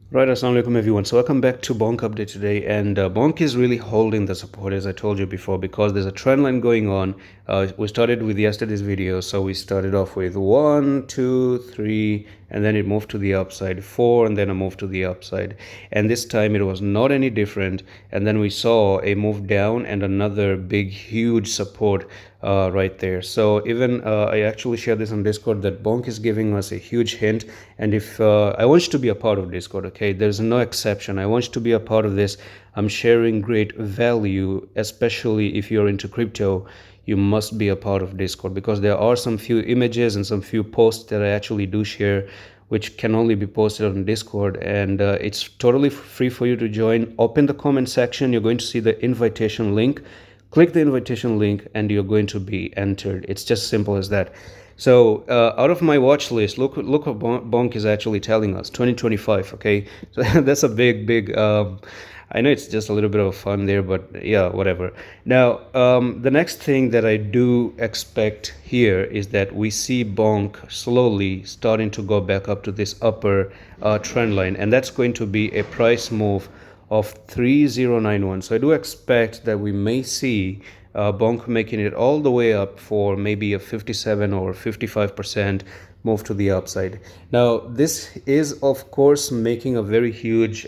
Right, assalamu alaikum everyone. So welcome back to Bonk update today, and Bonk is really holding the support as I told you before because there's a trend line going on. We started with yesterday's video, so we started off with 1, 2, 3, and then it moved to the upside, 4, and then a move to the upside. And this time it was not any different. And then we saw a move down and another big, huge support right there. So even I actually shared this on Discord that Bonk is giving us a huge hint. And if I want you to be a part of Discord, okay, there's no exception. I want you to be a part of this. I'm sharing great value, especially if you're into crypto. You must be a part of Discord because there are some few images and some few posts that I actually do share which can only be posted on Discord, and it's totally free for you to join. Up in the comment section you're going to see the invitation link. Click the invitation link and you're going to be entered. It's just simple as that. So out of my watch list, look what Bonk is actually telling us, 2025. Okay, so that's a big I know it's just a little bit of fun there, but yeah, whatever. Now the next thing that I do expect here is that we see Bonk slowly starting to go back up to this upper trend line, and that's going to be a price move of 3091. So I do expect that we may see Bonk making it all the way up for maybe a 57 or 55% move to the upside. Now this is of course making a very huge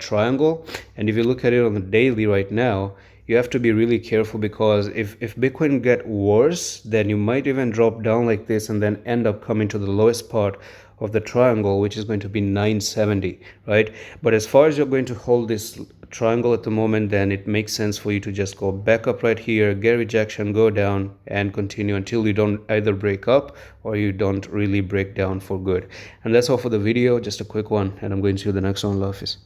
triangle, and if you look at it on the daily right now, you have to be really careful because if Bitcoin get worse, then you might even drop down like this and then end up coming to the lowest part of the triangle, which is going to be 970, right? But as far as you're going to hold this triangle at the moment, then it makes sense for you to just go back up right here, get rejection, go down, and continue until you don't either break up or you don't really break down for good. And that's all for the video, just a quick one, and I'm going to see you the next one. Love is.